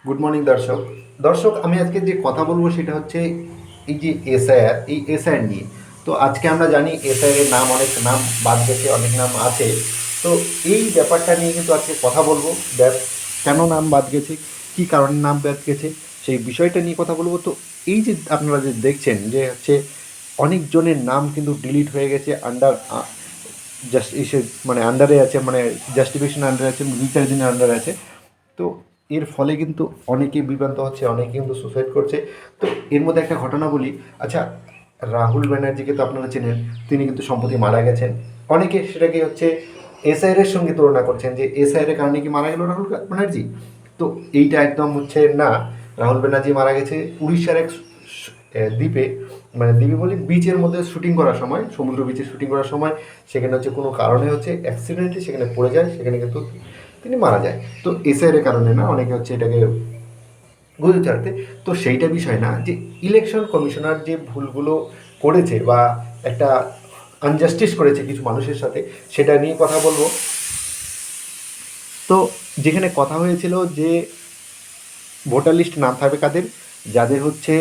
Good morning দর্শক। দর্শক, আমি আজকে যে কথা বলবো সেটা হচ্ছে এই যে এসআইআর, এই এসআইআর নিয়ে। তো আজকে আমরা জানি এসআইআর এর নাম, অনেক নাম বাদ গেছে, অনেক নাম আছে। তো এই ব্যাপারটা নিয়ে কিন্তু আজকে কথা বলবো। কেন নাম বাদ গেছে, কী কারণে নাম বাদ গেছে, সেই বিষয়টা নিয়ে কথা বলবো। তো এই যে আপনারা যে দেখছেন যে হচ্ছে অনেকজনের নাম কিন্তু ডিলিট হয়ে গেছে, আন্ডার জাস্ট এসে মানে আন্ডারে আছে, মানে জাস্টিফিকেশন আন্ডারে আছে, রিচার্জিংয়ের আন্ডারে আছে। তো এর ফলে কিন্তু অনেকেই বিভ্রান্ত হচ্ছে, অনেকে কিন্তু সুসাইড করছে। তো এর মধ্যে একটা ঘটনা বলি। আচ্ছা, রাহুল ব্যানার্জিকে তো আপনারা চেনেন, তিনি কিন্তু সম্প্রতি মারা গেছেন। অনেকে সেটাকে হচ্ছে এসআইআর এর সঙ্গে তুলনা করছেন যে এসআইআর এর কারণে কি মারা গেল রাহুল ব্যানার্জি। তো এইটা একদম হচ্ছে না। রাহুল ব্যানার্জি মারা গেছে উড়িষ্যার এক দ্বীপে, মানে দ্বীপে বলি বিচের মধ্যে শুটিং করার সময়, সমুদ্র বিচে শুটিং করার সময় সেখানে হচ্ছে কোনো কারণে হচ্ছে অ্যাক্সিডেন্টে সেখানে পড়ে যায়, সেখানে কিন্তু তিনি মারা যায়। তো এসআইয়ের কারণে না, অনেকে হচ্ছে এটাকে বুঝতে চাইতে। তো সেইটা বিষয় না যে ইলেকশন কমিশনার যে ভুলগুলো করেছে বা একটা আনজাস্টিস করেছে কিছু মানুষের সাথে, সেটা নিয়ে কথা বলবো। তো যেখানে কথা হয়েছিল যে ভোটার লিস্ট নাম থাকবে কাদের, যাদের হচ্ছে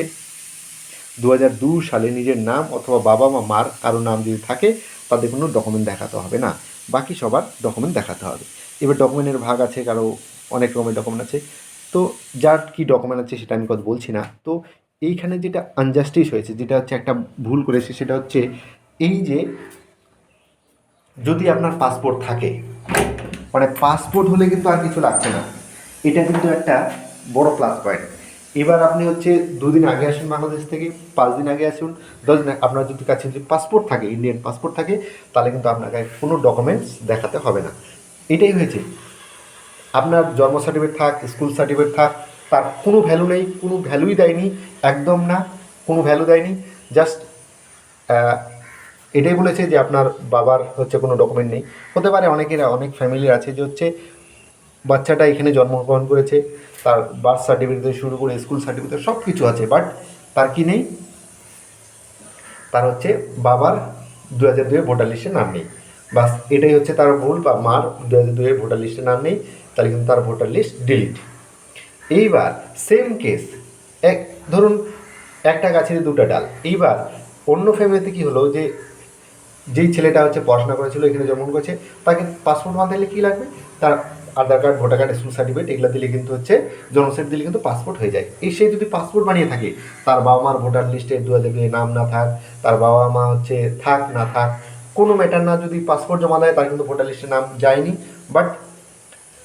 2002 সালে নিজের নাম অথবা বাবা মা মার কারো নাম যদি থাকে, তাদের কোনো ডকুমেন্ট দেখাতে হবে না, বাকি সবার ডকুমেন্ট দেখাতে হবে। এবার ডকুমেন্টের ভাগ আছে, কারো অনেক রকমের ডকুমেন্ট আছে। তো যার কী ডকুমেন্ট আছে সেটা আমি কথা বলছি না। তো এইখানে যেটা আনজাস্টিস হয়েছে, যেটা হচ্ছে একটা ভুল করেছে, সেটা হচ্ছে এই যে যদি আপনার পাসপোর্ট থাকে, মানে পাসপোর্ট হলে কিন্তু আর কিছু লাগছে না, এটা কিন্তু একটা বড় প্লাস পয়েন্ট। এবার আপনি হচ্ছে 2 দিন আগে আসুন বাংলাদেশ থেকে, 5 দিন আগে আসুন, 10 দিন, আপনার যদি কাছে যদি পাসপোর্ট থাকে, ইন্ডিয়ান পাসপোর্ট থাকে, তাহলে কিন্তু আপনাকে কোনো ডকুমেন্টস দেখাতে হবে না। এটাই হয়েছে। আপনার জন্ম সার্টিফিকেট থাক, স্কুল সার্টিফিকেট থাক, তার কোনো ভ্যালু নেই, কোনো ভ্যালুই দেয়নি, একদম না, কোনো ভ্যালু দেয়নি। জাস্ট এটাই বলেছে যে আপনার বাবার হচ্ছে কোনো ডকুমেন্ট নেই। হতে পারে অনেকের, অনেক ফ্যামিলির আছে যে হচ্ছে বাচ্চাটা এখানে জন্মগ্রহণ করেছে, তার বার্থ সার্টিফিকেট থেকে শুরু করে স্কুল সার্টিফিকেট সব কিছু আছে, বাট তার কি নেই, তার হচ্ছে বাবার 2002 ভোটার লিস্টে নাম নেই। বাস এটাই হচ্ছে তার ভুল, বা মার 2002 ভোটার লিস্টে নাম নেই, তাহলে কিন্তু তার ভোটার লিস্ট ডিলিট। এইবার সেম কেস, এক ধরুন একটা গাছের দুটো ডাল। এইবার অন্য ফ্যামিলিতে কি হলো, যে যেই ছেলেটা হচ্ছে পড়াশোনা করেছিল, এখানে জন্মগ্রহণ করেছে, তাকে পাসপোর্ট বানাতে গেলে কী লাগবে, তার Aadhaar card, voter card, school certificate এগুলো দিলে কিন্তু হচ্ছে, জন্মসার্টিফিকেট দিলে কিন্তু পাসপোর্ট হয়ে যায়। এই সে যদি পাসপোর্ট বানিয়ে থাকে, তার বাবা মার ভোটার লিস্টে 2002 নাম না থাক, তার বাবা মা হচ্ছে থাক না থাক, কোনো ম্যাটার না, যদি পাসপোর্ট জমা দেয় তার কিন্তু ভোটার লিস্টে নাম যায়নি। বাট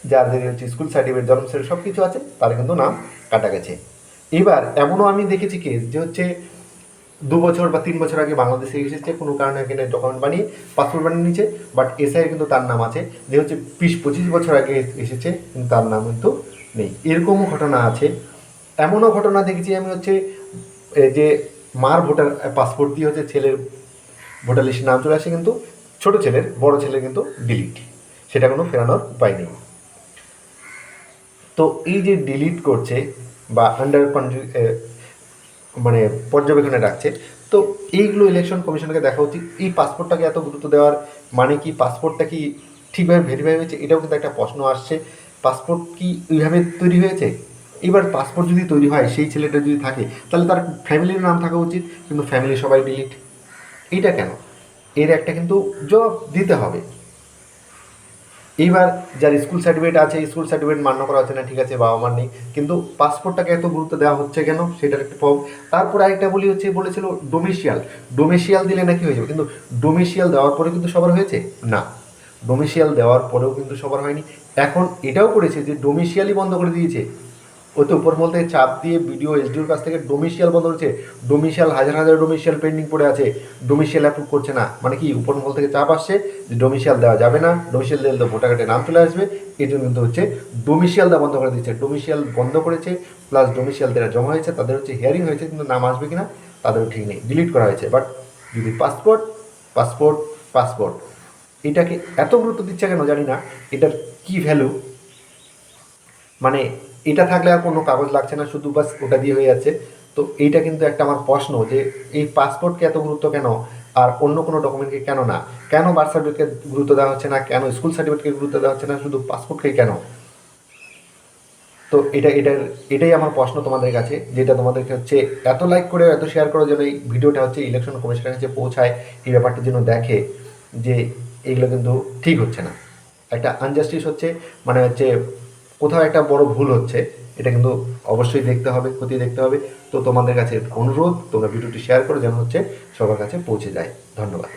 যাদের হচ্ছে স্কুল সার্টিফিকেট, জন্ম সার্টিফিকেট সব কিছু আছে, তার কিন্তু নাম কাটা গেছে। এবার এমনও আমি দেখেছি কেস যে হচ্ছে 2 বছর বা 3 বছর আগে বাংলাদেশে এসেছে, কোনো কারণে এখানে ডকুমেন্ট বানিয়ে পাসপোর্ট বানিয়ে নিচ্ছে, বাট এসআই কিন্তু তার নাম আছে, যে হচ্ছে 20-25 বছর আগে এসেছে, কিন্তু তার নাম কিন্তু নেই। এরকমও ঘটনা আছে। এমনও ঘটনা দেখেছি আমি হচ্ছে যে মার ভোটার পাসপোর্ট দিয়ে হচ্ছে ছেলের ভোটার লিস্টে নাম চলে আসে, কিন্তু ছোট ছেলের, বড় ছেলের কিন্তু ডিলিট, সেটা কোনো ফেরানোর উপায় নেই। তো এই যে ডিলিট করছে বা আন্ডার মানে পর্যবেক্ষণে রাখছে, তো এইগুলো ইলেকশন কমিশনকে দেখা উচিত। এই পাসপোর্টটাকে এত গুরুত্ব দেওয়ার মানে কি, পাসপোর্টটা কি ঠিকভাবে ভেরিফাই হয়েছে, এটাও কিন্তু একটা প্রশ্ন আসছে। পাসপোর্ট কি ওইভাবে তৈরি হয়েছে? এবার পাসপোর্ট যদি তৈরি হয়, সেই ছেলেটা যদি থাকে, তাহলে তার ফ্যামিলির নাম থাকা উচিত, কিন্তু ফ্যামিলি সবাই ডিলিট। এইটা কেন? এর একটা কিন্তু জবাব দিতে হবে। এইবার যার স্কুল সার্টিফিকেট আছে, স্কুল সার্টিফিকেট মান্য করা হচ্ছে না, ঠিক আছে, বাবা মার নেই, কিন্তু পাসপোর্টটাকে এত গুরুত্ব দেওয়া হচ্ছে কেন, সেটার একটা প্রভাব। তারপর আরেকটা বলি হচ্ছে, বলেছিল ডোমেশিয়াল, ডোমেশিয়াল দিলে নাকি হয়ে যাবে, কিন্তু ডোমেশিয়াল দেওয়ার পরে কিন্তু সবার হয়েছে না, ডোমেশিয়াল দেওয়ার পরেও কিন্তু সবার হয়নি। এখন এটাও করেছে যে ডোমেশিয়ালই বন্ধ করে দিয়েছে। ও তো উপর মহল থেকে চাপ দিয়ে বিডিও এসডিওর কাছ থেকে ডোমেশিয়াল বন্ধ হচ্ছে, ডোমেশিয়াল হাজার হাজার ডোমেশিয়াল পেন্ডিং পড়ে আছে, ডোমেশিয়াল অ্যাপ্রুভ করছে না। মানে কি, উপর মহল থেকে চাপ আসছে যে ডোমেশিয়াল দেওয়া যাবে না, ডোমেশিয়াল দিলে তো ভোটার কার্ডে নাম চলে আসবে, এই জন্য কিন্তু হচ্ছে ডোমেশিয়াল দেওয়া বন্ধ করে দিচ্ছে। ডোমেশিয়াল বন্ধ করেছে, প্লাস ডোমেশিয়াল যারা জমা হয়েছে তাদের হচ্ছে হিয়ারিং হয়েছে, কিন্তু নাম আসবে কিনা তাদেরও ঠিক নেই, ডিলিট করা হয়েছে। বাট যদি পাসপোর্ট, পাসপোর্ট, পাসপোর্ট, এটাকে এত গুরুত্ব দিচ্ছে কেন জানি না, এটার কি ভ্যালু, মানে এটা থাকলে আর কোনো কাগজ লাগছে না, শুধু বাস ওটা দিয়ে হয়ে যাচ্ছে। তো এইটা কিন্তু একটা আমার প্রশ্ন, যে এই পাসপোর্টকে এত গুরুত্ব কেন, আর অন্য কোনো ডকুমেন্টকে কেন না? কেন বার্থ সার্টিফিকেটকে গুরুত্ব দেওয়া হচ্ছে না, কেন স্কুল সার্টিফিকেটকে গুরুত্ব দেওয়া হচ্ছে না, শুধু পাসপোর্টকে কেন? তো এটাই আমার প্রশ্ন তোমাদের কাছে, যেটা তোমাদেরকে হচ্ছে এত লাইক করে এত শেয়ার করার জন্য এই ভিডিওটা হচ্ছে ইলেকশন কমিশনের কাছে পৌঁছায়, এই ব্যাপারটার জন্য দেখে যে এগুলো কিন্তু ঠিক হচ্ছে না, একটা আনজাস্টিস হচ্ছে, মানে হচ্ছে কোথাও একটা বড় ভুল হচ্ছে। এটা কিন্তু অবশ্যই দেখতে হবে, খতিয়ে দেখতে হবে। তো তোমাদের কাছে অনুরোধ, তোমরা ভিডিওটি শেয়ার করো যেন হচ্ছে সবার কাছে পৌঁছে যায়। ধন্যবাদ।